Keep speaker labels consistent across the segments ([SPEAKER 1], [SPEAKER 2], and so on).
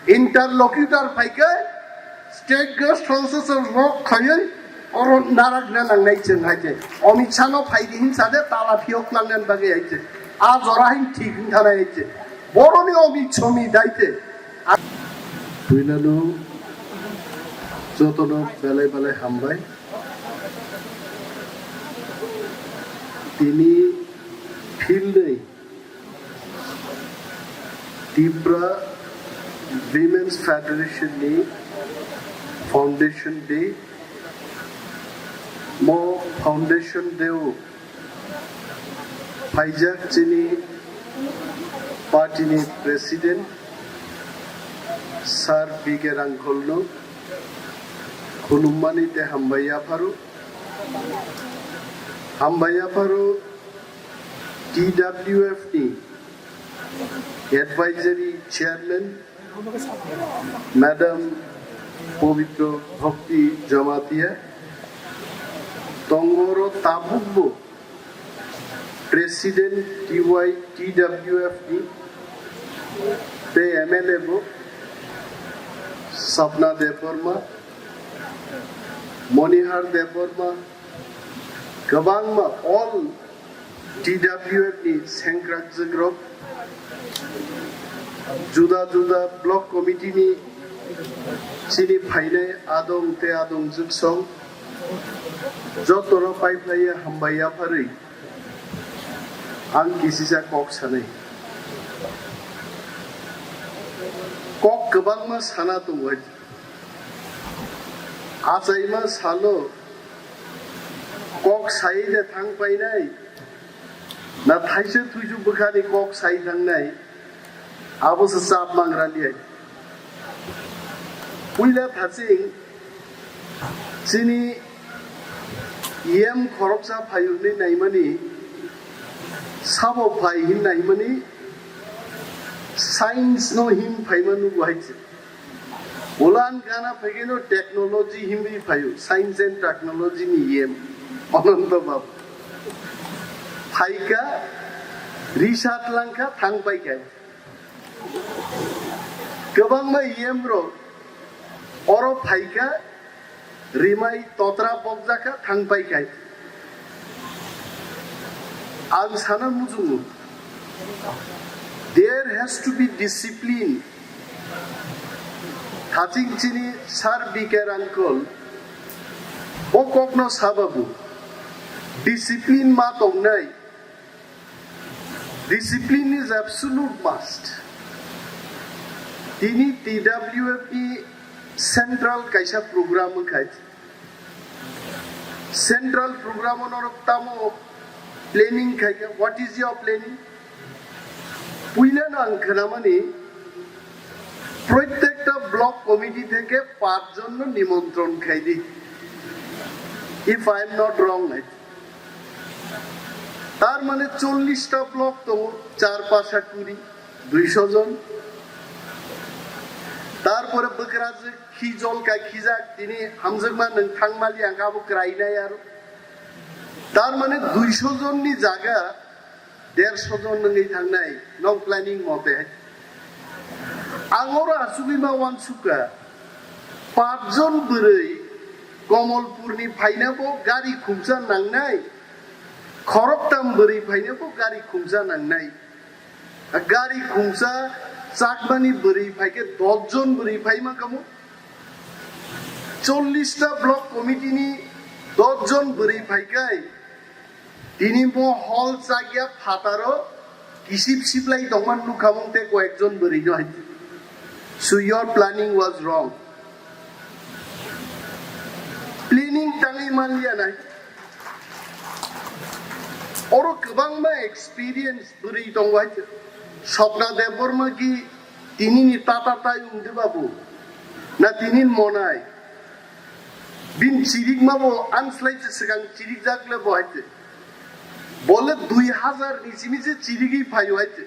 [SPEAKER 1] Interlocutor phykhe state guest houses of rock khaiwi oro Narwkna nangnai cheng haite Amit Shah no phaydi hin sade tala phiok langnan bage haite aaj orahin thik hin thana haite boroni Amit chomi daite tuilanu jotono belai belai hambai tini fieldei Tibra Women's Federation ni Foundation Day mo Foundation Day Phaijak chini party ni President Sir phykhe rangkolno khulumani te hambaya faru TWF ni Advisory Chairman Madam Povitro Bhakti Jamatia Tongoro Tabubbo President TWF Pe MLA Bo Sapna Deborma Monihar Deborma Gabangma all TWF ni Sankrak Group Juda Juda Block Committee ni Chini Phaine Adong Te Adong Juksong Jotoro Paiplaya Hambaya Pari Ang Kisisa Kok Sanai Kok Kabangma Sana Tungwaj Asaima Salo Kok Saide Thang Painai Na Thaise Tuju Bukhari Kok Sai Thang Nai Abo sa sab mangrali hai Puila thasing Chini Yem khoroksa phayuni naimani Sabo phayhin naimani Science no him phaymanu guhaiche Ulan gana phageno technology him bi phayu Science and technology ni yem Ananta bab Phaika Rishat langka thang paikai Gabangma yemro Oro phykhe Rimai Totra Bokjaka Thangpai Kai Ang Sana Mujungu There has to be discipline Thaching Chini Sir phykhe Uncle O Kokno Sababu Discipline Ma Tongnai Discipline is absolute must Tini TWF Central Kaisa program khai Central program onor tamo planning khai What is your planning Puila nang khanamani Protekta block committee theke 5 jon nimantron khai di If I am not wrong Tar mane 40 ta block to 4-5 kuri 200 jon তারপরে বকরাজ খিজল কা খিজাক তিনি হামজগমা নং থাংমালি আঙ্গাবো ক্রাইনাই আর তার মানে 200 জন নি জায়গা 150 জন নই থাংনাই নং প্ল্যানিং মতে আগরা আসুবিমা ওয়ানসুকা 5 জন বরই কমলপুরনি ফাইনাবো গাড়ি খুমসা নাংনাই খরকতাম বরই ফাইনাবো গাড়ি খুমসা নাংনাই গাড়ি খুমসা Sakmani beri phykhe 10 jon beri phaima kamu 40 ta block committee ni 10 jon beri phaikai tini mo hall sagya phataro kisip siplai dongman lu khamung te koek jon beri no So your planning was wrong Planning tangi manliya nai Oro kabangma experience beri dongwai Sapna Deborma ki tini ni tata tayo undi babu na tinin monai bin chirik mabo unslide segang chirik jakle boite bole 2000 nisimize chirigi phayo haite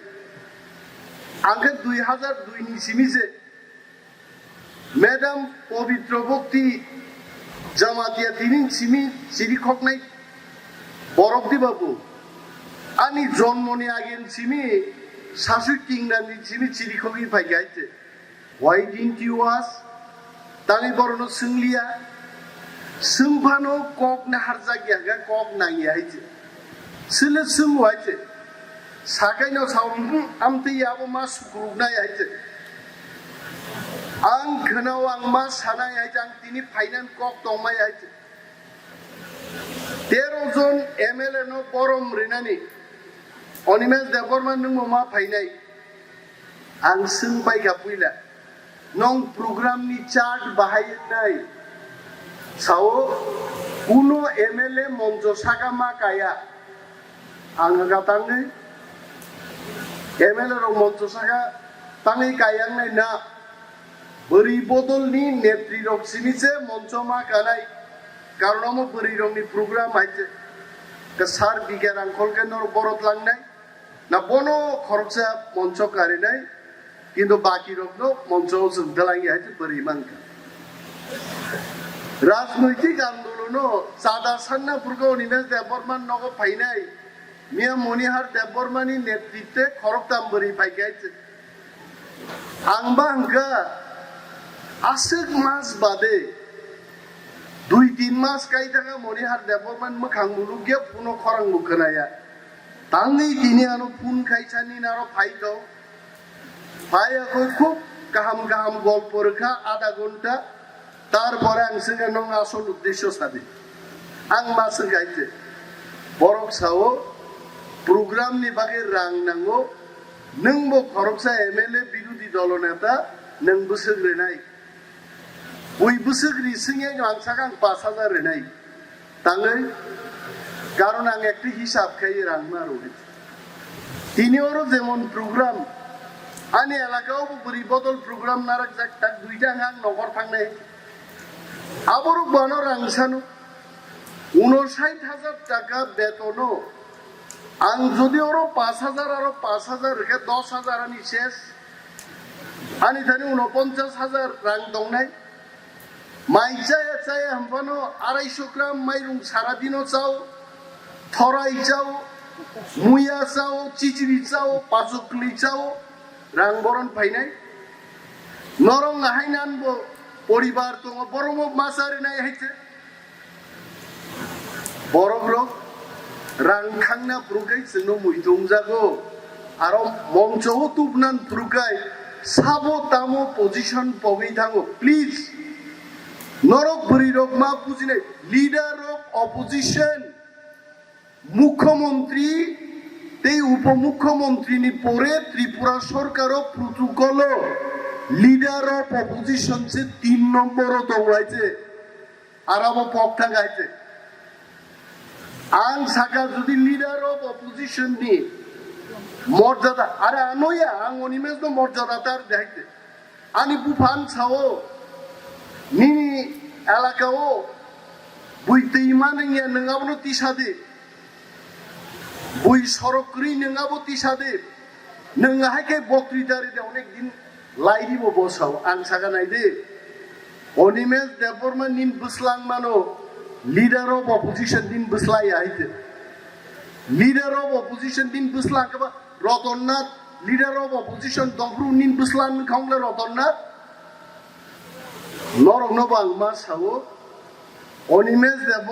[SPEAKER 1] age 2002 nisimize Madam Povitro Bhakti Jamatia tinin simi chirik hok nai borok di babu ani জন্মনি আগেন সিমি শাশুড়ি kingdom Simi চিরি খবি পাই গাইতে why didn't you ask tangi borono sunglia sungphano kok na harja gya kok nangi haije sile sung haije sakai no saum amti yabo ma sukrugna haije ang khanau ang ma sanai haije ang tini finance kok tongmai haije 13 John MLA no borom rinani Animesh Db nung ma phainai ang sung bai gapuila nong program ni chart bahai nai sao kuno MLA monjo saka ma kaya ang gatangai MLA ro monjo saka tangai kayang nai na beri bodol ni netri rok sinise monjo ma kanai কারণ আমার পরিরংনি programme আছে কাসার বিজ্ঞান আঙ্কলকে নর বরত লাংনাই না বনো খরচা মঞ্চ কারে নাই কিন্তু বাকি রকম মঞ্চ জুগদালাঙ্গি আছে পরিমানকা রাজনৈতিক আন্দোলন চাঁদা সান্না পুরো Animesh Db নগ ফাইনাই মিয়া মনিহার দেববর্মানি নেতৃত্বে খরকতাম বরি ফাইকাইছে আংবা আঙ্কা আসেক মাস বাদে 2-3 মাস কাই থাকা মনিহার দেববর্মান মোখাং মুলুগে পুনো খরাং মুখনায়া তাঙ্গি দিনে আনো পুন খাইছানি নারো ফাইতো ফাইয়াকো খুব গাহাম গাহাম গল্প রেখা আধা ঘন্টা তারপরে আং সঙ্গে নং আসল উদ্দেশ্য সাথে আং মাস গাইছে বরক সাও প্রোগ্রাম নি বাগে রাং নাঙ্গো নংবো খরকসা MLA বিরোধী দলনেতা নং বুসগ্রে নাই ওই বুসগ্রি সিংয়ে গাংসাগাং 5000 রেনাই তাঙ্গই কারণ আং একটি হিসাব খাই রাং মারো তিনি ওরও যেমন প্রোগ্রাম আনি এলাকাও বরি বদল প্রোগ্রাম নারাক যাক তাক দুইটা গাং নগর থাংনাই আবরক বানো রাংসানো 59000 টাকা বেতনও আং যদি ওরও 5000 আরো 5000 রেখে 10000 আনি শেষ আনি থানি 49000 রাং দংনাই মাইচায়া চায়া হামফানো 250 গ্রাম মাইরুং সারাদিনও চাও থরাই চাও মুইয়া চাও চিচিরি চাও পাচুকলি চাও রাং বরণ ফাইনাই নরং হাইনানবো পরিবার তো বরং মাসারি নাই হাইছে বরং রক রাং খাংনা প্রুগাই जोंनो মুইদং জাগো আর মঞ্চও তুবনান প্রুগাই সাবো তামো পজিশন পগৈ থাঙ্গো প্লিজ নরক ভরি রক মা বুঝিনে লিডার অফ অপোজিশন মুখ্যমন্ত্রী তেই উপমুখ্যমন্ত্রী নি পরে ত্রিপুরা সরকারও প্রোটোকল লিডার অফ অপোজিশন সে 3 নম্বরও দৌড়াইছে আর আবার পকটা গাইছে আং সাকা যদি লিডার অফ অপোজিশন নি মর্যাদা আরে আনোয়া আং Animesh no মর্যাদা তার দেখাইতে আনি বুফান ছাও নিনি এলাকাও বুইতে ইমানিয়া নঙ্গাবনো তিসাদে বুই সরকরি নঙ্গাবো তিসাদে নঙ্গা হাইকে বক্তৃতারি দে অনেক দিন লাইরিবো বসাও আং সাকা নাই দে Animesh Db নিন বুসলাং মানো লিডার অফ অপোজিশন দিন বুসলাই আইতে লিডার অফ অপোজিশন দিন বুসলাং কা রতননাথ লিডার অফ অপোজিশন দংরু নিন বুসলাং খাংলে রতননাথ নরকনো বাংমা সাও Animesh Db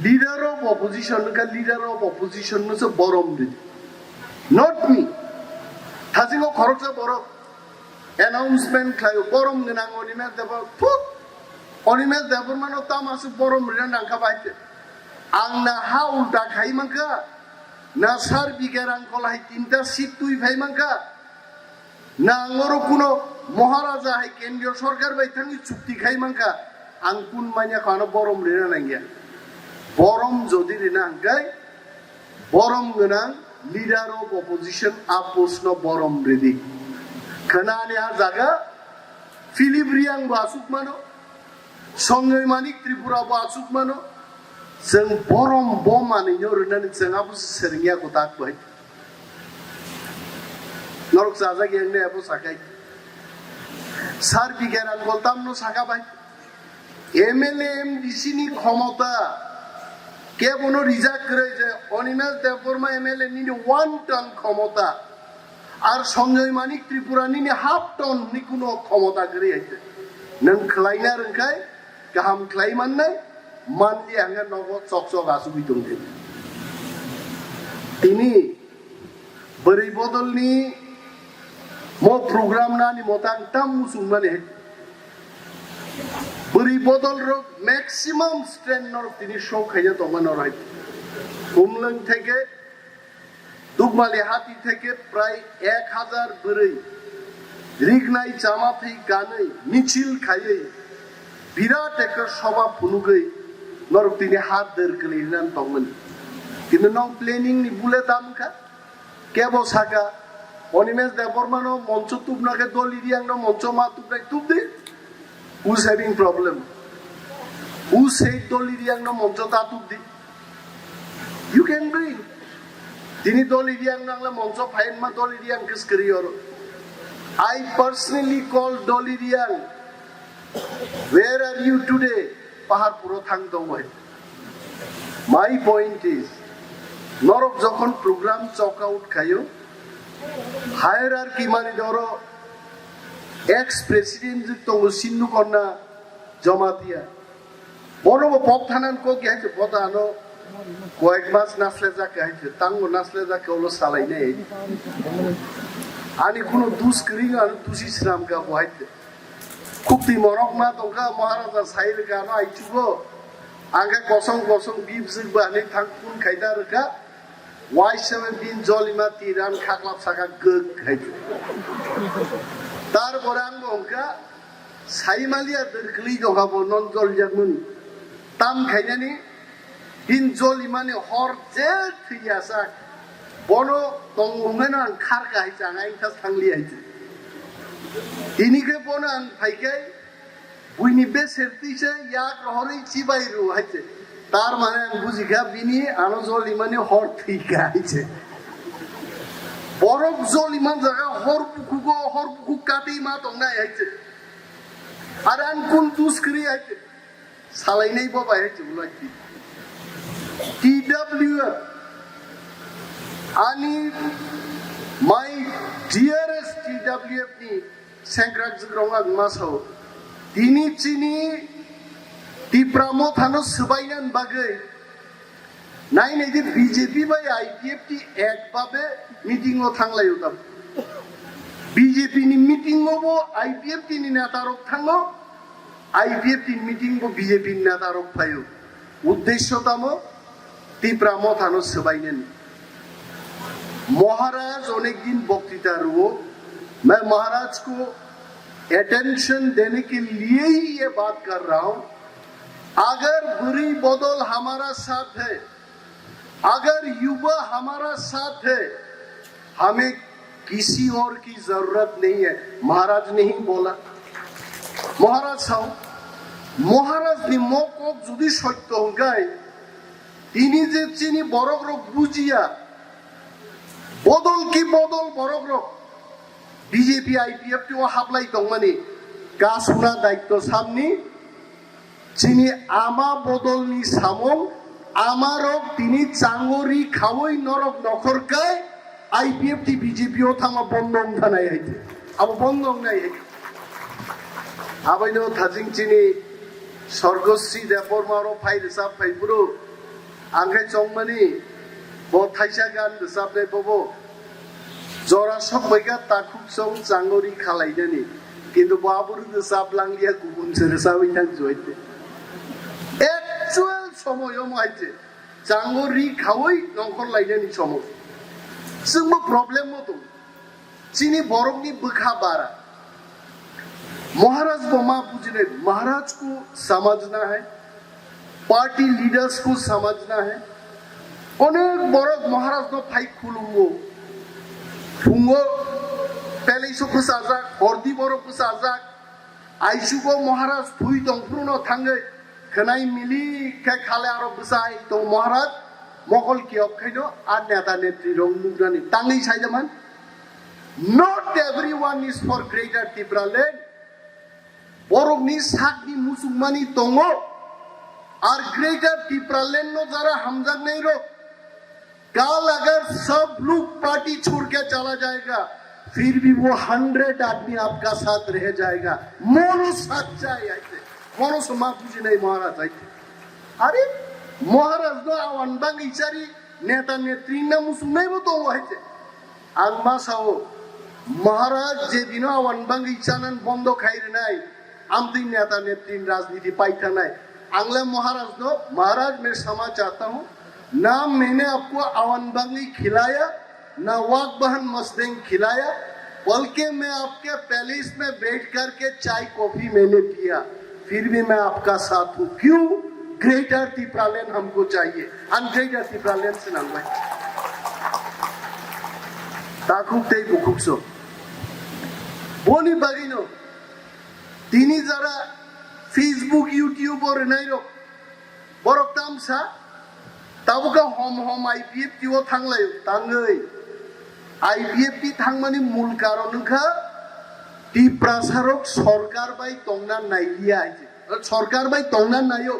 [SPEAKER 1] leader of opposition কা লিডার অফ অপোজিশন নসে বরম দি নট মি থাজিঙ্গো খরচা বরম অ্যানাউন্সমেন্ট খায়ো বরম গনাং Animesh Db ফুক Animesh Db মানো তামাসু বরম রিনা নাংকা বাইতে আংনা হা উল্টা খাই মাংকা না সার বিঘের আঙ্কল হাই 3টা সিট তুই ভাই মাংকা না আঙরো কোনো মহারাজা হাই কেন্দ্রীয় সরকার বাই থাঙ্গি চুক্তি খাই মাংকা আং কুন মাইয়া খানো বরম রিনা নাঙ্গিয়া বরম যদি রিনা আঙ্কাই বরম গনাং লিডার অফ অপোজিশন আপোষ্ণ বরম রেদি খানানি আর জায়গা ফিলিপ রিয়াং বাসুক মানো সঙ্গে মানিক ত্রিপুরা বাসুক মানো जों बरम बमानिनो रनानै जों आबो सेरनिया को ताक बाय नरक जाजा गेंने आबो साकाय सार बिगियान गलतामनो साका बाय MLA MDC नि क्षमता केबनो रिजार्व करे जे Animesh Db MLA नि 1 टन क्षमता আর সঞ্জয় মানিক ত্রিপুরানি হাফ টন नि কোনো ক্ষমতা গরি আইছে নং খলাইনা রংখাই গাহাম খলাই মাননাই মানলি আঙ্গা নগদ চকচক আসুবি দংদে তিনি বরি বদলনি মো প্রোগ্রাম নানি মতাং তাম মুসুমানে বরি বদল রো ম্যাক্সিমাম স্ট্রেন্থ নর তিনি শো খাইয়া তমানো রাই কুমলং থেকে দুগমালি হাতি থেকে প্রায় 1000 বরই রিগনাই জামাথি গানে মিছিল খাইয়ে বিরাট এক সভা ফুনুগৈ নর তিনি হাত দের কলিনান তমন কিন্তু নং প্ল্যানিং নি বুলে দামকা কেবো সাকা অনিমেষ দেববর্মানো মঞ্চ তুবনাকে দলি দিয়াং ন মঞ্চ মা তুবনাই তুবদি who's having problem who said doli diang no mongcho ta tubdi you can bring tini doli diang nangla mongcho phain ma doli diang kis kriyor I personally called doli diang where are you today pahar puro thang dongoi my point is norok jokhon program chalk out khayo hierarchy mani doro ex president tongo sinnu konna jamatia bono pop thanan ko ge haje bodano koek mas nasle ja ke haje tango nasle ja ke olo salai nei ani kono dus kring ar dusi sram ka hoite khupti morok ma tongka maharaja sail ga no aitugo anga kosong kosong bib zig ba ani thang kun khaida rka y17 jolima tiran khaklap saka gek haje তারপরে আমি অঙ্কা সাইমালিয়া দরকলি দহাবো নন জল জাগমনি তাম খাইনানি হিন জল ইমানে হর যে থিয়াসা বনো তংমেনা খার কাইছে আই কাস থাংলি আইছে ইনিকে বনো আং ফাইকাই বুইনি বে সেরতিছে ইয়াক হরই চিবাইরু আইছে তার মানে আং বুঝিগা বিনি আনো জল ইমানে হর থিকা আইছে বরফ জল ইমান জায়গা হর পুকু কাটি মা তংনাই আইছে আর আন কোন দুস্করি আইছে সালাইনাই বাবা আইছে বুলাইছি TWF ani my dearest TWF ni sengrak jgrongak maso tini chini tipramo thano subainan bagai নাই নাই যে বিজেপি বাই আইপিএফটি একভাবে মিটিং ও থাংলাই উতাম বিজেপি নি মিটিং হবো আইপিএফটি নি নেতারক থাঙ্গো আইপিএফটি মিটিং বো বিজেপি নেতারক ফাইও উদ্দেশ্য তামো তীব্রাম থানো সবাইনেন महाराज अनेक दिन वक्तृता रुओ मैं महाराज को अटेंशन देने के लिए ही ये बात कर रहा हूं अगर बुरी बदल हमारा साथ है अगर युवा हमारा साथ है हमें किसी और की जरूरत नहीं है महाराज ने ही बोला महाराज साहब महाराज नि मको जुदी सत्य होगाय তিনি যে চিনি বড় রোগ বুঝিয়া বদল কি বদল বড় রোগ বিজেপি আইপিএফটি ও হাবলাই দংমানি গাছুনা দায়িত্ব সামনি চিনি আমা বদলনি সামল আমারও তিনি চাঙ্গরি খাওই নরক নখরকায় আইপিএফটি বিজেপি ও থামা বন্ধন থানায় হইতে আব বন্ধন নাই আবাইনো থাজিং চিনি স্বর্গশ্রী দেববর্মারও ফাইল সাপ ফাইপুরো आंखाय चौमनी बो थाइसा गान साबने बबो जरा सब बैगा ताखुक सं चांगोरी खालायनानि किन्तु बाबुर साब लांलिया गुबुन सोरसाबै थां जयते एक्चुअल समय माइते चांगोरी खावै नंखर लायनानि समय जोंबो प्रब्लेम मतो चिनि बरफनि बोखा बारा महाराज बोमा बुझिने महाराज को समझना है पार्टी लीडर्स को समझना है अनेक बरफ महाराज को फाइक खुलुंगो फुंगो पहले सो को साजा हरदी बरफ को साजा आइसुगो महाराज फुई दंफ्रुनो थांगे खनाय मिली के खाले आरो बसाय तो महाराज मगल की अखैनो आ नेता नेत्री रंग मुग्रानि तांगै साइजामान not everyone is for greater Tibraland बरफनि साकनि मुसुमानि दङो और ग्रेटर टिप्रालैंड नो जरा हमजा नहीं रो कल अगर सब लोग पार्टी छोड़ के चला जाएगा फिर भी वो 100 आदमी आपका साथ रह जाएगा मनो सच्चाई आइते मनो समा बुझे नहीं महाराज आइते अरे महाराज नो आवन बांग इचारी नेता नेत्री ना मुसुमै वो तो आइते आंगमा साओ महाराज जे दिनो आवन बांग इचानन बंदो खाइरे नाई आमती नेता नेत्री राजनीति पाइता नाई आंगले महाराज नो महाराज मैं क्षमा चाहता हूँ ना मैंने आपको आवन बांगी खिलाया ना वाक बहन मस्देंग खिलाया बल्कि मैं आपके पैलेस में बैठ करके चाय कॉफी मैंने पिया फिर भी मैं आपका साथ हूँ क्यों ग्रेटर तिप्रालेन हमको चाहिए अनग्रेटर तिप्रालेन से नांगवाई ताकुक ते बुकुक्सो बोनी बागिनो तिनी जरा फेसबुक यूट्यूब और नहीं रो बरक तामसा ताबुका हम आईपीएफ टीओ थांगलायो तांगै आईपीएफ टी थांगमानि मूल कारणखा टिप्रासारक सरकार बाय तंगना नाइलिया आइजे सरकार बाय तंगना नायो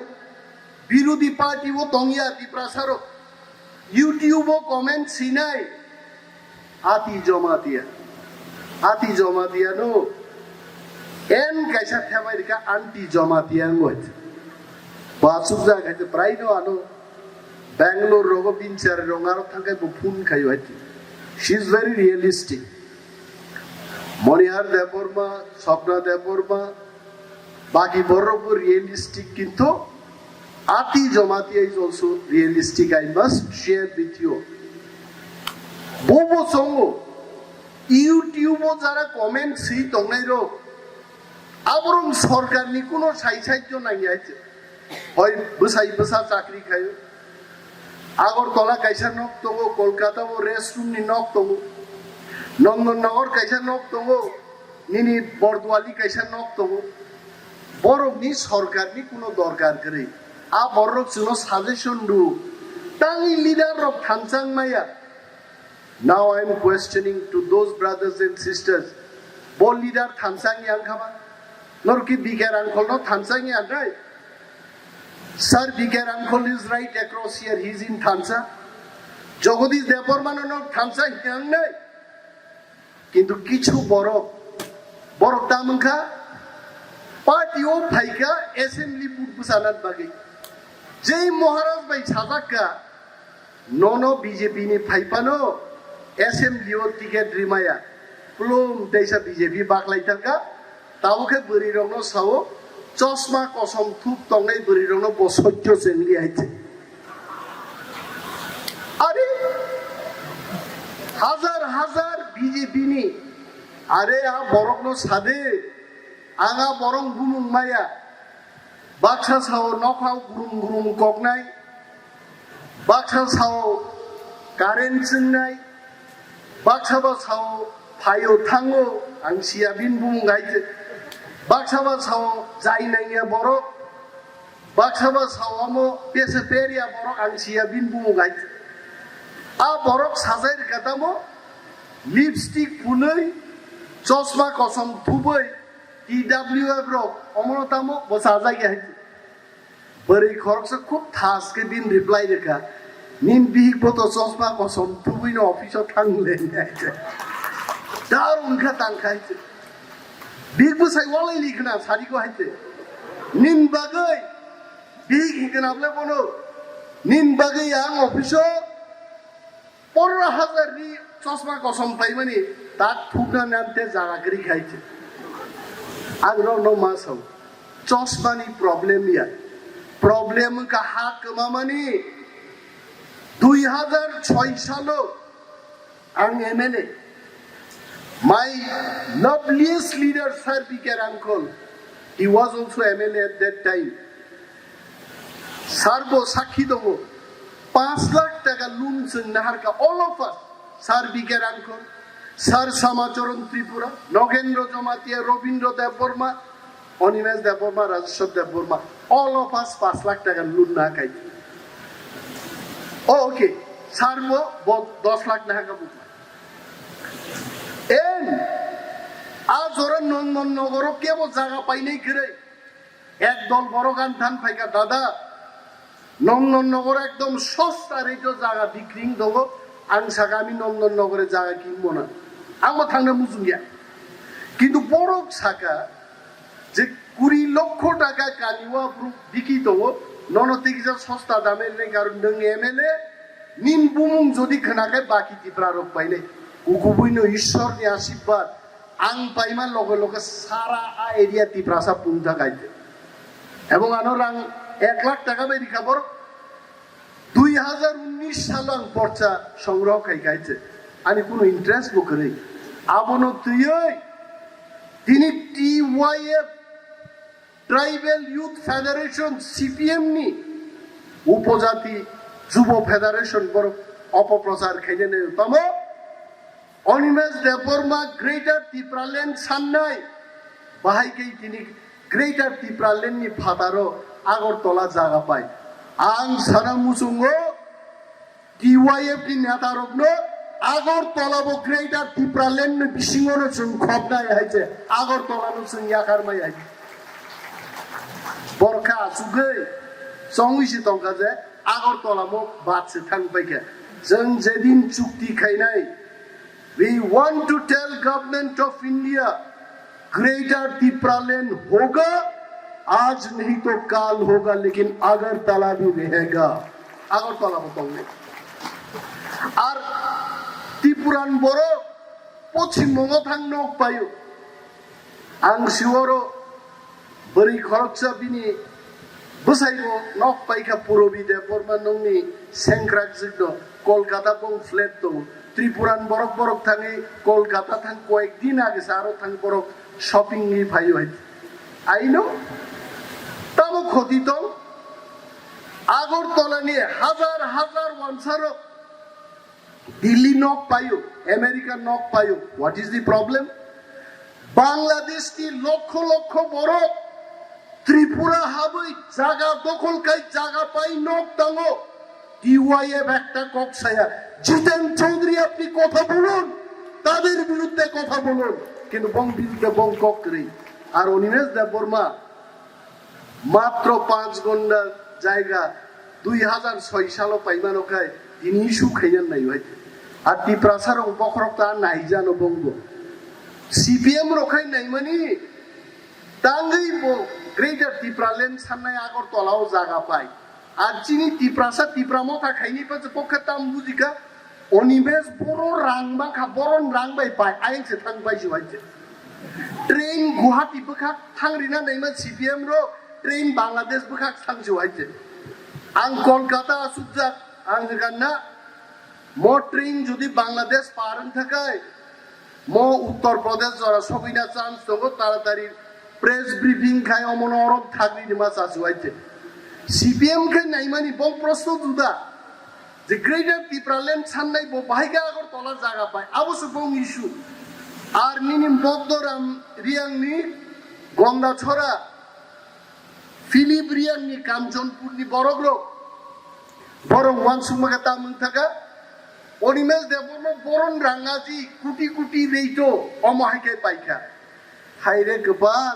[SPEAKER 1] विरोधी पार्टी वो तंगिया टिप्रासारक यूट्यूब कमेंट सिनाय आती जमा दिया नो एन कैसा थेमाय का आंटी जमा दिया ngoit बासुक जा कहते प्राय नो आनो Bangalore rogo binchar rongaro thangai bo phun khayo ati she is very realistic Monihar Deborma Sapna Deborma baki borrogo realistic kinto Ati Jamatia is also realistic I must share with you Bobo songo YouTube o jara comment si tongnai ro aborong sarkar ni kono sai saihajjo nai ache hoy bosai bosa chakri khayo Agartala কাইসা নক তঙ্গো কলকাতা ও restroom নি নক তঙ্গো নন্দননগর কাইসা নক তঙ্গো নিনি বরদোয়ালি কাইসা নক তঙ্গো বরকনি সরকারনি কোনো দরকার করে আ বরক জন্য সাজেশন দু তাই লিডার অফ থানসাং মাইয়া নাও I am questioning to those brothers and sisters বল লিডার থানসাং ইয়াং খাবা নরকি বিকার আনকল ন থানসাং ইয়াং রাই Sir, Bigger uncle is right across here. He is in Thansa. Jagadish Deborman or not Thansa, young night. Kintu Kichu Borok Tamanka, Party of Phykhe, Assembly Putpusanat Bagi. Jay Moharaj by Chazaka, no BJP ni Phaipano, Assembly of Ticket Rimaya, Plum Desha BJP Baklaitaka, Tauke Burirono Sao. চশমা কসম থুপ তঙ্গাই বরিরং বসজ্য চেংলি আইছে আরে হাজার হাজার BJP নি আরে আ বরকনো সাদে আগা বরং গুমুং মায়া Baksa Sao নখাও গুরুম গুরুম কগনাই Baksa Sao current চিংনাই Baksa বা সাও ফাইও থাঙ্গো আং সিয়া বিন বুমুং গাইছে Baksaba sao jai naiya borok Baksaba sao amo pese peria borok angsia bin bumu gai a borok sajair katamo lipstick punai chosma kosam thubai TWF ro omonotamo bosaja gai bari khoroksa khub thas ke din reply rekha nin bihik boto chosma kosam thubai no office thangle nai dar unka tangkai Big busai walai likhna sari ko haite nin bagai big hikna able bono nin bagai yang office 15000 ni chosma kosam paimani tak thukna nante jaga kari khaiche agro no masau chosma ni problem ya problem ka hak mamani 2006 salo ang MLA My loveliest leader, Sir Bigger uncle, he was also MLA at that time. Sarbo Sakhi Dongo, 5 lakh taka loan sing nahar ka all of us, Sir Bigger uncle, Sir Samacharan Tripura, Nogendro Jamatia, Robindro Deborma, Animesh Deborma, Rajeshwar Deborma, all of us 5 lakh taka loan na kai. Oh, okay. Sarbo 10 lakh naha ka bukma. N আজ ওরা নন্দননগর কেবল জায়গা পাইলেই করে একদল বড় গান ধান ফাইকা দাদা নন্দননগর একদম সস্তা রেটে জায়গা বিক্রি দেবো আংসাকে আমি নন্দননগরে জায়গা কিনবো না आंबो थांनो मुजुं गैया किन्तु बरफ साका जे 20 लक्ष टाका कानिवा बिकि दङ ननतिकिजा सस्ता दामेर कारण नों एमएलए निन बुमुं जदि खोनाखै बाकी तिप्रा रक पाइले उकुबुइनो ईश्वरनि आशीर्वाद आं पाइमा लगे लगे सारा आ एरिया तिप्रासा पुंथा गाइते এবং আনো রাং 1 লাখ টাকা বেরি খবর 2019 সাল আং পর্চা সংগ্রহ খাই গাইছে আনি কোনো ইন্টারেস্ট বো করে আবনো তুই তিনি TYF tribal youth federation CPM নি উপজাতি যুব ফেডারেশন বড় অপপ্রচার খাইনে নে তম অনিমেশ দেববর্মা গ্রেটার ত্রিপুরাল্যান্ড সান্নাই বাহাইকেই তিনি গ্রেটার ত্রিপুরাল্যান্ড নি ফাদারো আগরতলা জায়গা পায় আং সারা মুসুঙ্গো টিওয়াইএফ নি নেতা রগ্ন আগরতলাবো গ্রেটার ত্রিপুরাল্যান্ড নি বিসিংনো जों খবনাই আইছে আগরতলানো जों ইয়াকারমাই আইছে বরখা সুগৈ সংবিসি তংকা যে আগরতলামো বাদছে থাংবাইকে जों যেদিন চুক্তি খাইনাই we want to tell government of India greater Tripuraland होगा आज नहीं तो काल होगा लेकिन अगरतला भी रहेगा अगरतला बताऊंगे और त्रिपुरान बड़ो पश्चिम बंग थांनो पायो आं शिवरो बरी खरचा बिनि बसाइगो नक पाइखा पुरबि दे बर्मा नंगनि सेंक्राक जिगनो कलकाता बं फ्लेट दं त्रिपुरान बरक बरक थाङै कलकाता थां कयेक दिन आगे सारो थां बरक शॉपिंग नि भाई है आई नो तब क्षति तो আগরতলা নিয়ে হাজার হাজার ওয়ানসারো দিল্লি নক পাইও আমেরিকা নক পাইও what is the problem Bangladesh কি লক্ষ লক্ষ বড় ত্রিপুরা হাবই জায়গা দখল কাই জায়গা পাই নক দাঙ্গো টিওয়াইএফ একটা কক্সায়া জিতেন চৌধুরী আপনি কথা বলুন তাদের বিরুদ্ধে কথা বলুন কিন্তু বং বিরুদ্ধে বং ককরি আর অনিমেষ দেববর্মা মাত্র 5 ঘন্টা জায়গা 2006 সালে পাইমানো খায় তিনি ইস্যু খাইয়ান নাই হইতে আর টিপ্রাসার উপখরকতা নাই জানো বঙ্গ সিপিএম রখাই নাই মানি তাঙ্গই গ্রেটার ত্রিপুরাল্যান্ড সামনে আগরতলাও জায়গা পায় আর যিনি ত্রিপ্রাসা ত্রিপ্রামথা খাইনি পাচ্ছে পক্ষে তাম বুঝিকা অনিমেষ বড় রাংবা খা বড় রাংবাই পায় আইনসে থাংবাইছে হইছে ট্রেন গুয়াহাটি বখা থাংরিনা নাইমা সিপিএম रो ट्रेन बांग्लादेश बखा थांजो हइजे आं कलकाता सुजा आं हगाना मो ट्रेन जुदि बांग्लादेश पारन थाखाय मो उत्तर प्रदेश जरा सबिना चान्स दङो तारातारि प्रेस ब्रिफिं खाय अमन अरब थागनि निमा चासु हइजे सीपीएम के नाइमानि बं प्रश्न जुदा जे ग्रेटर त्रिपुरालैंड साननाय बो बाहायगा আগরতলা জায়গা পায় अवश्य बं इस्यू আর নিনি মগদরাম রিয়াংনি গন্দাছড়া फिलिप रियांनि कामचनपुरनि बरग्रो बरं वानसुमागा तामन थाका अनिमेष देबबर्मा बरन रांगाजी कुटी कुटी रेइतो अमहायके पाइखा हायरे गोबां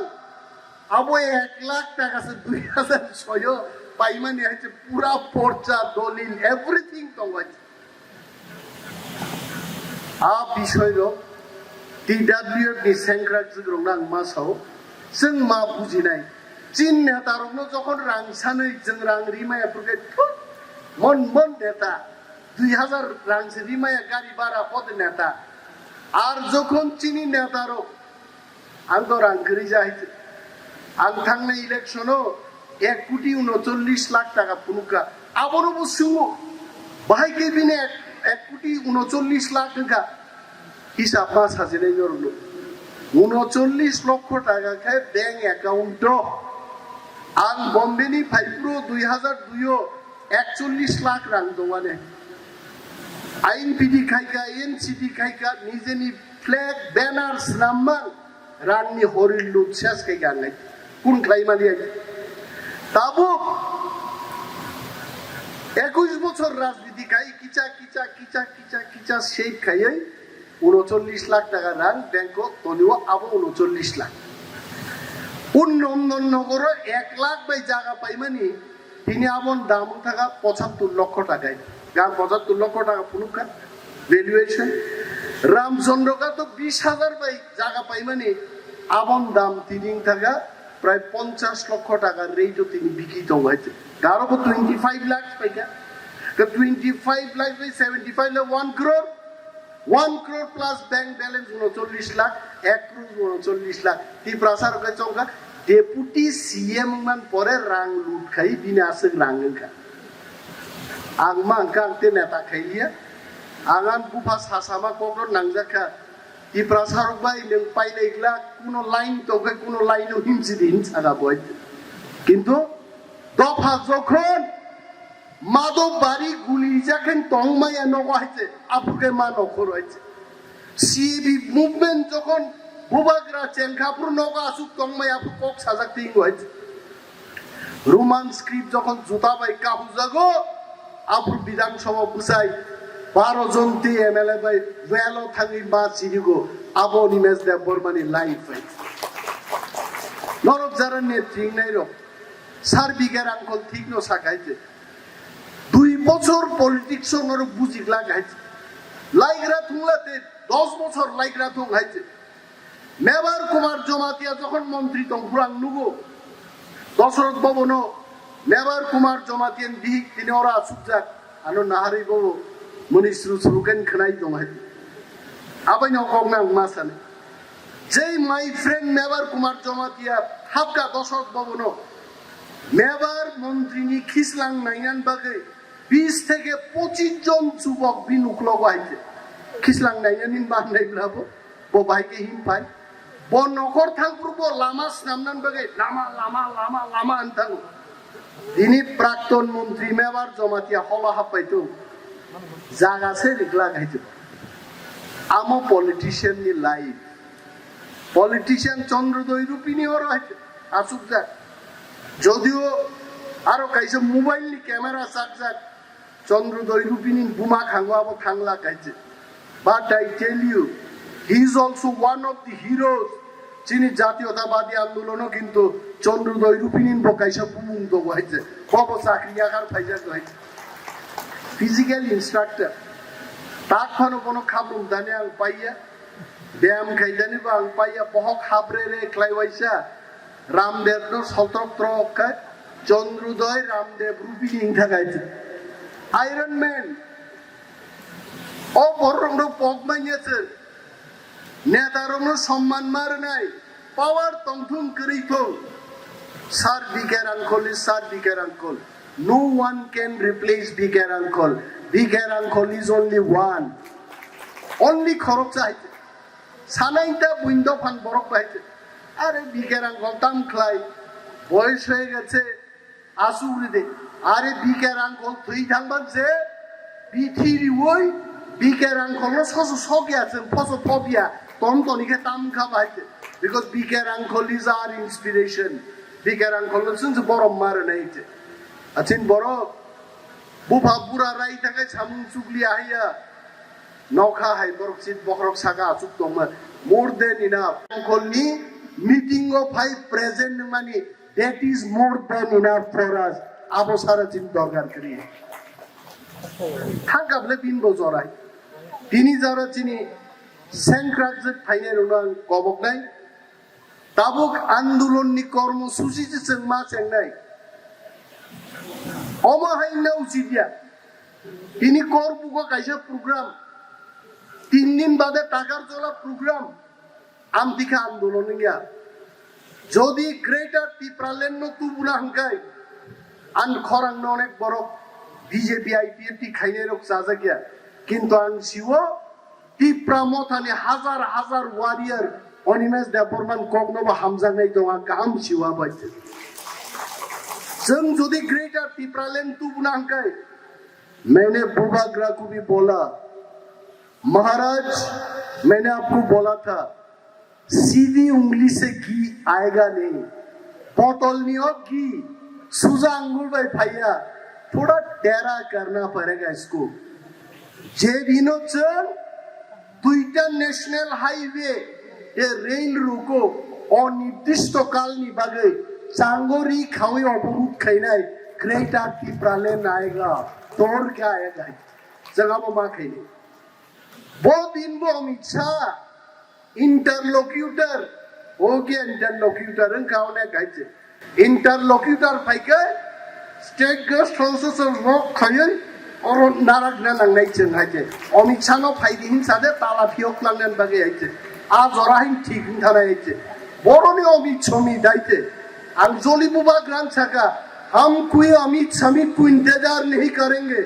[SPEAKER 1] आबो 1 लाख टाका से 2006 पाइमानि हायचे पूरा पर्चा दलिल एवरीथिंग दंगाय आ बिषयरो टीडब्ल्यूएफ नि सेंक्राक जिग्रंना मासाव जों मा बुजिनाय चीन नेतारनो যখন রাং সাनै जों रां रिमाया फोरके मन मन नेता 2000 रां से रिमाया गाड़ी भाड़ा पद नेता আর যখন চিনি নেতারো आं तो रां करि जाहिते आं थांनाय इलेक्शनो 1 कोटी 39 लाख टाका पुनुका आबरो बुसुमो बाहाय के बिने 1 कोटी 39 लाख टाका हिसाब मा साजिनाय नरनो 39 लक्ष टाका खाय बैंक अकाउंट आं बम्बेनि फाइप्रो 2002 41 लाख रां दङाने आइन पिडि खायका एनसीडी खायका निजेनि फ्लैग बैनार्स नाम्मा राननि हरिल लुटसास खायगा नै कुन क्लाइमालिया ताबो 21 বছর রাজনীতি খাই কিচা কিচা কিচা কিচা কিচা শেখ খাইয়ে 39 লাখ টাকা রান ব্যাংক তলিও আবো 39 লাখ নগর 1 লাখ বাই জায়গা পাইমানি তিনি আমন দাম থাকা 75 লক্ষ টাকায় গান 75 লক্ষ টাকা পুনুকা ভ্যালুয়েশন রামচন্দ্রকা তো 20,000 পাই জায়গা পাই মানে আবন দাম তিনিং থাকা প্রায় 50 লক্ষ টাকার রেটও তিনি বিক্রি তো হয়েছে কারো 25 লাখ পাইকা 25 লাখ বাই 75 lakh 1 crore 1 crore plus bank balance 39 lakh 1 crore 39 lakh তি প্রসার কে চঙ্কা ডেপুটি সিএম মান পরে রাং লুট খাই বিনা আছে রাং খা আগমা কাংতে নেতা খাইলিয়া আগান বুফা সাসামা ককর নাংজাখা তি প্রসার বাই নং পাইলাইগলা কোন লাইন তোকে কোন লাইনও হিমসি দিন সাগা বই কিন্তু দফা যখন মাদক বাড়ি গুলি যাকেন টংমাইয়া নগা হয়েছে আপুকে মা নখর হয়েছে সিবি মুভমেন্ট যখন বুবাগরা চেনখাপুর নগা আসুক টংমাই আপু কক সাজাক তিং হয়েছে রোমান স্ক্রিপ্ট যখন জুতা বাই কাবু জাগো আপুর বিধানসভা বুঝাই 12 জন টি এমএলএ বাই ভেলো থাঙ্গি মা চিরিগো আবো নিমেশ দেব বর্মানি লাইফ হয়েছে নরক যারা নেত্রী নাই রক সার বিঘের আঙ্কল ঠিক ন সাকাইছে 2 বছর পলিটিক্স নর বুঝি লাগাইছে লাইগরা তুংলাতে 10 বছর লাইগরা তুংলাইছে মেবার কুমার জমাতিয়া যখন মন্ত্রী তংফুরাং নুগো দশরথ ভবন মেবার কুমার জমাতিয়ান দিক তিনি ওরা সুজাক আনো নাহারি বাবু মনিশ্রু সুরুকেন খানাই দংহাই আবাই নকক নাং মাসানে যেই মাই ফ্রেন্ড মেবার কুমার জমাতিয়া হাবকা দশরথ ভবন মেবার মন্ত্রীনি খিসলাং নাইনান বাগে 20 থেকে 25 জন যুবক বিনুক লগাইছে খিসলাং নাইনানিন বান্নাইब्लाबो বো ভাইকে হিম পাই বো নকর থাংপুরবো লামাস নামনান বাগে লামা লামা লামা লামা আনতাং তিনি প্রাক্তন মন্ত্রী মেবার জমাতিয়া হলা হাপাইতো জাগাছে রিগলা গাইতে আমো পলিটিশিয়ান নি লাইফ পলিটিশিয়ান চন্দ্রদয় রূপিনী ওর হইছে আসুক যা যদিও আরো কাইছে মোবাইল নি ক্যামেরা সাকজাক চন্দ্রদয় রূপিনী বুমা খাঙ্গো আবো খাংলা কাইছে but I tell you he is also one of the heroes যিনি জাতীয়তাবাদী আন্দোলনও কিন্তু চন্দ্রদয় রূপিনী বকাইছে বুমুং তো হইছে কব চাকরি আকার ফাইজা হইছে ফিজিক্যাল ইনস্ট্রাক্টর তাকখানো কোনো খাবরুম দানে আং পাইয়া ব্যায়াম খাইদানি বা আং পাইয়া বহক হাবরে রে ক্লাইওয়াইসা রামদেব নো সতর্ক রক্ষায় চন্দ্রোদয় রামদেব রূপিনী থাকাইছে আয়রন ম্যান অপরঙ্গ পক মাইয়াছে নেতারঙ্গ সম্মান মার নাই পাওয়ার তংথুম করিত sir bigger uncle is sir bigger uncle no one can replace bigger uncle bigger uncle is only one only খরচ চাইছে সানাইটা বুইন্দ ফান বরফ পাইছে আরে বিকের আঙ্কল তাম খাই বয়স হয়ে গেছে আসুরি দে আরে বিকের আঙ্কল তুই থাকবার যে বিথিরি ওই বিকের আঙ্কল সস সগে আছেন ফস ফবিয়া তন্তনিকে তাম খাবাইছে because bigger uncle is our inspiration bigger uncle শুনছ বড় মারে নাইছে আছেন বড় বুফা বুড়া রাই থাকে সামুং চুগলি আইয়া নৌকা হাই বরক সিট বখরক সাকা আসুক তোমার মোর দেন ইনাফ আঙ্কল নি meeting of high present money that is more than enough for us abo sara chin dorgar kari thangable bin bojorai tini jara chini sankrakjak thainer unang kobok nai tabuk andolon ni কর্মসূচি je cheng ma cheng nai oma haina uchidia tini korbugo kaisa program 3 din bade takar chola program amdika andolon niya যদি greater টিপ্রালেন নতু বুনাংকাই আন খরাং অনেক বড় BJP IPFT খাইনে rock সাজাকিয়া কিন্তু আন CO Tipra মথানি হাজার হাজার warrior Animesh Debbarman কগনবা হামজাংনাই দং গাম সিওয়া বাইছে जों যদি গ্রেটার টিপ্রালেন তু বুনাংকাই मैंने बुबाग्रा को भी बोला महाराज मैंने आपको बोला था सीधी उंगली से घी आएगा नहीं बोतल नहीं हो घी सूजा अंगूर भाई भैया थोड़ा टेरा करना पड़ेगा इसको जे विनोचन दुईटा नेशनल हाईवे ये रेल रुको और निर्दिष्ट काल निभागे चांगोरी खावी अवरुद्ध खाइनाई ग्रेटर टिप्रालेन आएगा तोड़ क्या आएगा जगह वो माँ खाइने বহুদিন অমিত শাহ ইন্টারলকিউটার ইন্টারলকিউটার কারণে গাইছে ইন্টারলকিউটার ফাইকে স্টেট গেস্ট হাউসের রক খাইয়ে নারাকনা নাংনাই जों हायचे अमित शाह नो फाइदि हिंसादे ताला फियक लांगनान बागे हायचे आ जराहिन ठीक थाना हायचे बरनि अमित शमी दाइते आं जोली बुबा ग्राम छाका हम कोई अमित शमी को इंतजार नहीं करेंगे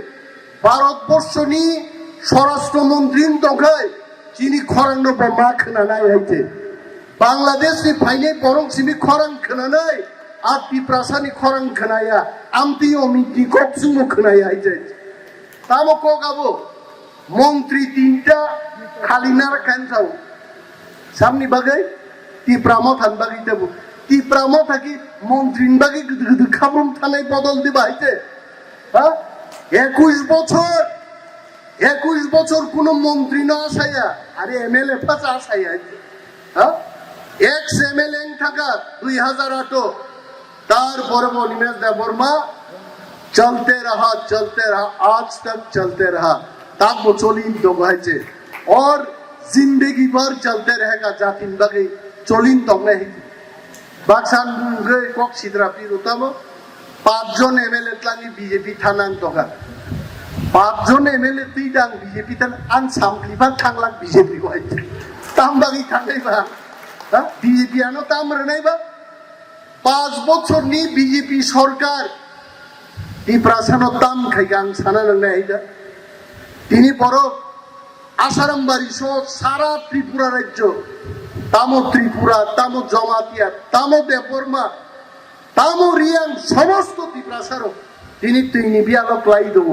[SPEAKER 1] भारतवर्षनि स्वराष्ट्र मंत्री दंखाय चीनी खरांनो बमा खोनानाय हायचे बांग्लादेशनि फाइने बरं सिमि खरां खोनानाय आ पिप्रासानि खरां खोनाया आमति अमितनि कक्सुमो खोनाया हायचे तामो को गाबो मंत्री तीनटा खाली नारखान जाओ सामनी बागै तिप्रामो थान बागै देबो तिप्रामो थाकी मंत्री बागै गद खाब्रम थानाय बदल दिबा हायचे हा 21 বছর কোনো মন্ত্রী না আসায়া আরে এমএলএ পাঁচ আসায়া হ্যাঁ এক্স এমএলএ থাকা 2008 তারপরে অনিমেষ দেববর্মা चलते रहा आज तक चलते रहा तब वो चोलिन तो भाईचे और जिंदगी भर चलते रहेगा जातिन बाकी चोलिन तो नहीं बाक्सान बुंगे कॉक सिद्रा पीर होता वो 5 जन एमएलए तलानी बीजेपी थाना तो का 5 जन एमएलए तीदांग बीजेपी थाना आन सामक्लिबा थांगलाक बीजेपी को आइचे ताम बाकी थांगै बा हा बीजेपी आनो ताम रनाय बा 5 বছরনি बीजेपी सरकार तिप्रासानो ताम खाइगां साना नंगनाय हायदा तिनी बड़ आसारामबाड़ी सह सारा त्रिपुरा राज्य तामो त्रिपुरा तामो जमातिया तामो देवबर्मा तामो रियां समस्त तिप्रासारो तिनी तिनी बियालक लाई दङ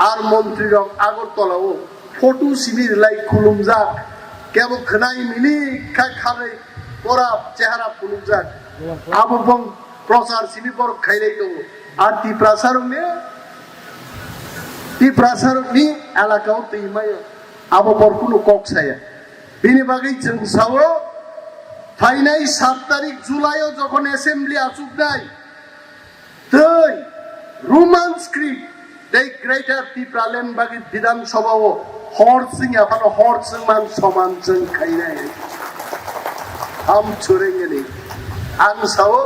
[SPEAKER 1] आर मन्त्रीरक आगरतलाओ फटो सिबिर लाई खुलुमजाक केबो खोनाय मिली खारै परा चेहरा खुलुमजाक आबो प्रचार सिबि बर खाइलाय दङ আর টিপ্রাসারনি এলাকাও তৈমায় আবহাওয়ার কোনো কক্সায়া বিনি বাগেই जों সাও ফাইনাই 7 তারিখ জুলাইও যখন অ্যাসেম্বলি আসুক নাই তই রোমান স্ক্রিপ্ট দে গ্রেটার টিপ্রালেন বাগি বিধানসভাও হরসিং আফানো হরসিং মান সমান जों খাইনাই আম ছড়েঙ্গেনি আং সাও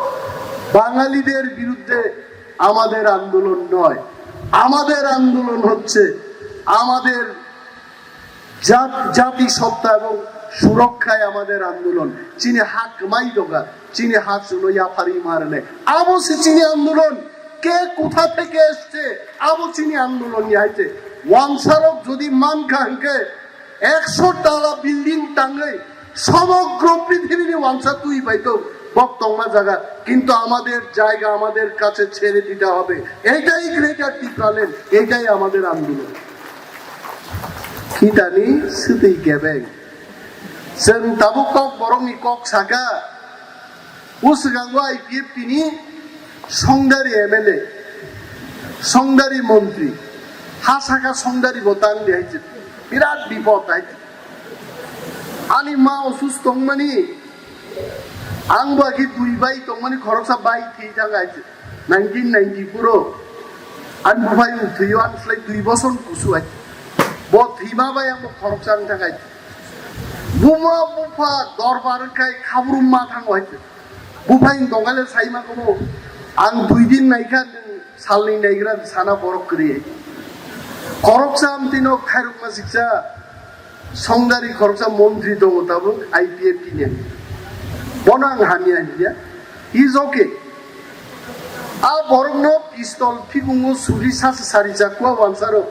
[SPEAKER 1] বাঙালিদের বিরুদ্ধে আমাদের আন্দোলন নয় আমাদের আন্দোলন হচ্ছে আমাদের জাতি সত্তা এবং সুরক্ষায় আমাদের আন্দোলন চীনে হাক মাই দোগা চীনে হাক শুনো ইয়াফারি মারনে আবো সে চীনে আন্দোলন কে কোথা থেকে এসেছে আবো চীনে আন্দোলন নিয়াইতে ওয়ানসারক যদি মান খানকে 100 টালা বিল্ডিং টাঙ্গাই সমগ্র পৃথিবীর ওয়ানসা তুই পাইতো বক্তব্য জায়গা কিন্তু আমাদের জায়গা আমাদের কাছে ছেড়ে দিতে হবে এইটাই গ্রেটার টিপ্রালেন এইটাই আমাদের আন্দোলন খিটানি সুতি গেবেং जों दाबो कक बरंनि कक सागा उसगांगो आईपीएफ तिनि संदारी एमएलए संदारी मंत्री हा सागा संदारी बोतान दिहायचे बिराद बिपद आइते आनि मा असुस्थ दंमानि आं बाकी दुई बाई दंमानि खरसा बाई थै थागायचे 1994 आन बुबाय उथैयो आनस्लाय 2 बोसोर कुसुआय ब थैमा बाय आं खरसानि थाखाय बुमा बुफा दरबार खाय खाब्रुम मा थांगायचे बुफाय दंगाले साइमा को आं 2 दिन नायखा सालनि नायग्रा साना बरक करियै खरसा आमतिनो खायरुमा शिक्षा संदारी खरसा मंत्री दङ ताबो आईपीएफ तिने बनां हानिया दिया इज ओके आ बरंनो पिस्तल फिगुंगो सुरि सास सारि जाकुआ वानसारो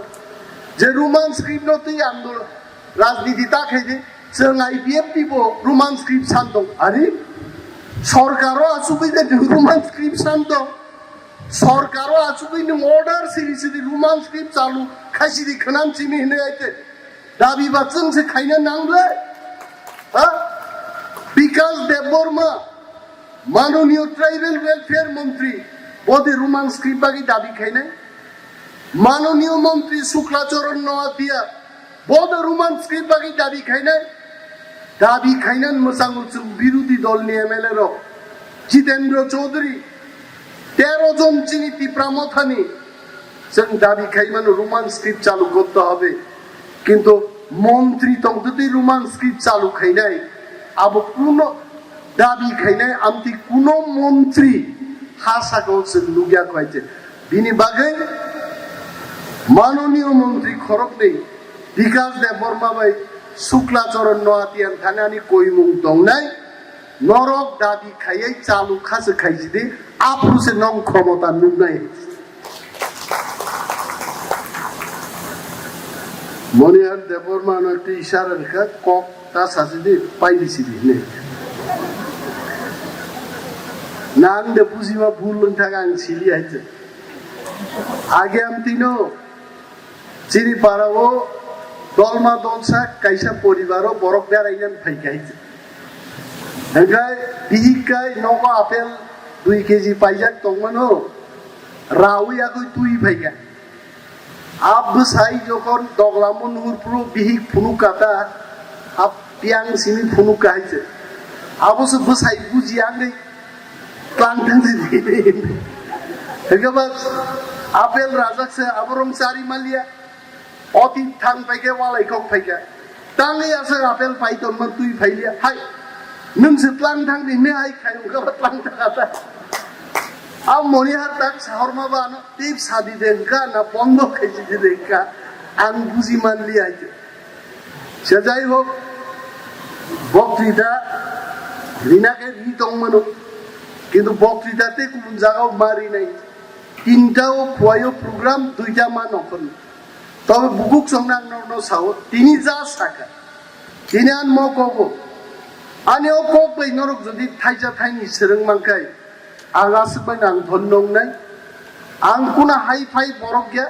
[SPEAKER 1] जे रोमान स्क्रिप्ट नति आंदोलन राजनीति ताखैदे जों आईपीएफ पिबो रोमान स्क्रिप्ट सान्दों आरे सरकारो आसुबैदे रोमान स्क्रिप्ट सान्दों सरकारो आसुबैदे अर्डार सिरिसिदि रोमान स्क्रिप्ट चालु खायसिदि खोनानसिनि होनो आइते दाबि बाजों से खायनो नांगले हा विकास देबबर्मा माननीय ट्राइबल वेलफेयर मंत्री बदे रोमान स्क्रिप्ट बागि दाबि खायनाय माननीय मंत्री शुक्लाचरण नवातिया बदे रोमान स्क्रिप्ट बागि दाबि खायनान मोजां जों बिरोधी दलनि एमएलए र जितेन्द्र चौधरी 13 जन चिनि तिप्रामथानि जों दाबि खायमान रोमान स्क्रिप्ट चालू करते হবে কিন্তু মন্ত্রী তংতুতি রোমান স্ক্রিপ্ট চালু খাইনাই আবো কোনো দাবি খাইনাই আমতি কোনো মন্ত্রী হাসাকো লুগিয়া কয়েছে বিনি বাগে মাননীয় মন্ত্রী খরক নেই বিকাশ দেব বর্মা ভাই শুক্লাচরণ নোয়াতিয়ান থানানি কইমুং দংনাই নরক দাবি খাইয়ে চালু খাসে খাইছি দে আপ্রুসে নং ক্ষমতা নুনাই মনিহার দেববর্মা একটি ইশারা রেখা কক তা সাথে দিয়ে পাইলিছি দিয়ে নাং দে পুজিমা ভুল থাকা আং ছিলি আইছে আগে আমি তিনো চিনি পারাও দলমা দলসা কাইসা পরিবারও বরফ বেড়াইলেন ফাইকাইছে এগাই বিহিকাই নগ আপেল 2 কেজি পাইজাক তংমানো রাউই আগই তুই ফাইকা আব বসাই যখন দগলামন হুরপুরো বিহিক ফুনুকাতা আব পিয়াং সিমি ফুনুকা হইছে আবসে বসাই বুঝি আঙ্গই ক্লান্তাং দিদি এগাবাস আপেল রাজাকসে আবরম চারি মালিয়া অতি থাং পাইকে ওয়ালাই কক ফাইকা তাঙ্গই আছে আপেল পাইতন মান তুই ফাইলিয়া হাই নংসে ক্লান্তাং দিনে হাই খাই ওগা ক্লান্তাকাতা আম মনিহার তাক সাহরমা বানো টিপ সাদি দেনকা না বন্ধ খাইছি দেনকা আং বুঝি মানলি আইছে সে যাই হোক বক্তৃতা রিনাকে রি দংমানো কিন্তু বক্তৃতাতে কোন জায়গাও মারি নাই 3টাও খোয়াইও প্রোগ্রাম 2টা মান অখন তবে বুকুক সংনাং ন সাও তিনি যা সাকা তিনি আন ম কগো আনিও কক বই নরক যদি থাইজা থাইনি সেরং মানকাই আগাসবাই আং ধন্যং নাই আং কোনা হাই ফাই বরক গিয়া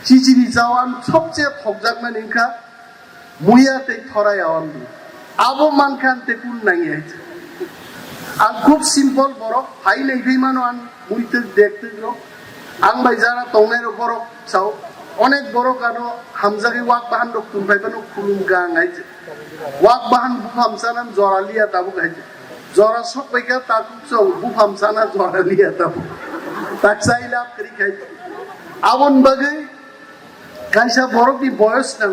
[SPEAKER 1] চিচিরি যাওয়ান সবচেয়ে ফকজাকমান ইনকা মুইয়াতে থরাই আওয়ান আবো মানখানতে কুল নাই আইছে আং খুব সিম্পল বরক হাই নেই মানো আং মুইতে দেখতে গো আং বাই যারা তংনাইর বরক চাও অনেক বড় কানো হামজাগে ওয়াক বাহান রক তুলবাইবানো খুলুম গাং আইছে ওয়াক বাহান বুফামসানান জরালিয়া তাবু গাইছে জরা সব পাইকা তাকুক সব বুফামসানা জরালিয়া তাবু তাক চাইলা করি খাইছে আবন বাগে কাইসা বরকটি বয়স নাং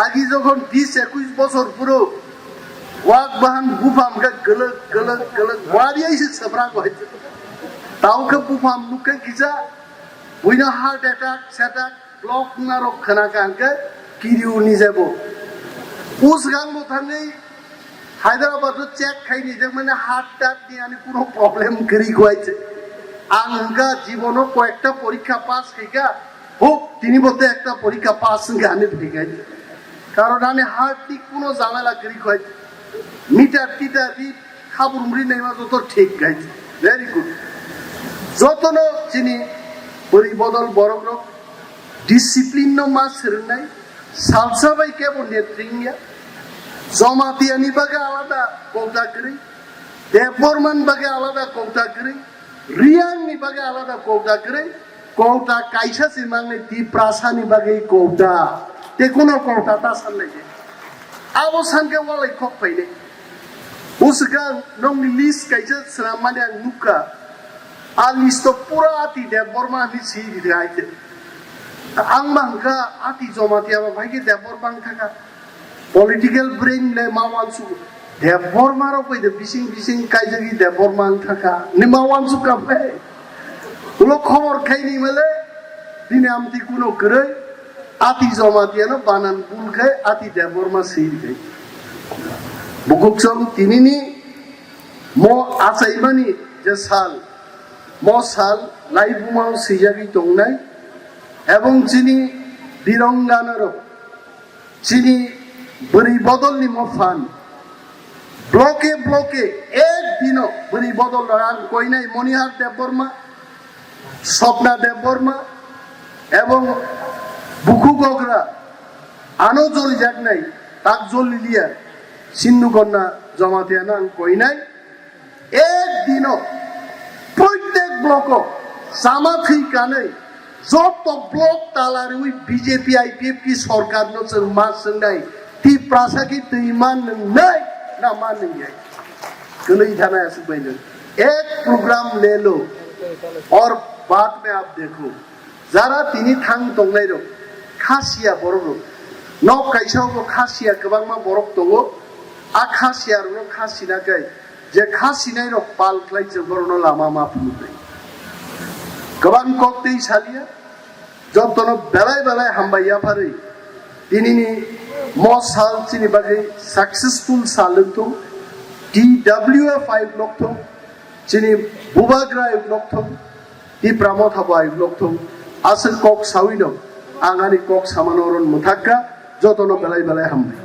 [SPEAKER 1] আগে যখন 20-21 বছর পুরো ওয়াক বাহান বুফাম গা গলক গলক গলক ওয়ারিয়াইছে সবরা কইছে তাওকে বুফাম নুকে কিসা বুইনা হার্ট অ্যাটাক সেটাক ব্লক না রক্ষণা কাঙ্কে কিরিউ নি যাব উস গাং মথানেই হায়দ্রাবাদ চেক খাই নিজে মানে হার্ট টাক নিয়ে আনি কোনো প্রবলেম করি কইছে আঙ্গা জীবনও কয়েকটা পরীক্ষা পাস হইগা হোক তিনি বলতে একটা পরীক্ষা পাস গানে ভেগাইছে কারণ আমি হার্ট ঠিক কোনো ঝামেলা করি কইছে মিটার টিটার দি খাবুর মুড়ি নেইমা যত ঠিক গাইছে ভেরি গুড যতন চিনি পরিবদল বরং ডিসিপ্লিন মাস নাই সালসা বাই কেবল নেত্রিঙ্গা জমাতিয়ানি বাগে আলাদা কৌটা করি দেববর্মান বাগে আলাদা কৌটা করি রিয়াংনি বাগে আলাদা কৌটা করে কৌটা কাইসা সিমাংনি তি প্রাসানি বাগে কৌটা তে কোনো কৌটা তাসান লাগে আবো সানকে ওয়ালাই খক পাইলে उसका नोंग लिस्ट कैसे सरामाने नुका आ लिस्ट तो पूरा आती दे बर्मा नि सी दिखाइते आं मांगा आती जमातिया भाई के दे बर्मा थाका पॉलिटिकल ब्रेन ले मावान सु दे बर्मा रो कइ दे बिसिं बिसिं काइजगी दे बर्मा थाका नि मावान सु का पे लो खबर खाइनि मले दिने आमति कुनो करे आती जमातिया न बानान बुल खाय आती दे बर्मा सी दिखाइ बुकुक्सम तिनिनि मो आसाइबानि जे साल मो साल लाइबुमाव सिजागि दंनाय एवं चिनि बिरंगानार चिनि बरि बदलनि मफान ब्लके ब्लके एक दिनो बरि बदल रान कइनाय मनिहार देबबर्मा स्वप्ना देबबर्मा एवं बुकु गगरा आनो जलि जागनाय ताक जलिलिया सिन्नु कन्या जमातियाना कइनाय एक दिनो प्रत्येक ब्लक सामा थैकानै जत ब्लक तालारि उइ बीजेपी आईपीएफ की सरकार न जों मा सोंनाय ती प्रासाकी दैमान नै ना मा नै गलै थाना ऐसे बैनो एक प्रोग्राम ले लो और बाद में आप देखो जरा तिनी थांग दंनाय रो खासिया बरो nok kaisao khasiya kwbangma borok tongo a khasiya ro khasina kai je khasinai rok pal khlai je borono lama ma phulai kwbang kok tei salia jotono belai belai hambaiya phari tinini mo sal chini bagai successful saluntung TWF5 lokthong chini bubagrai lokthong ti pramothaba lokthong asal kok sawino angani kok samanoron muthakka jotono belai belai hambai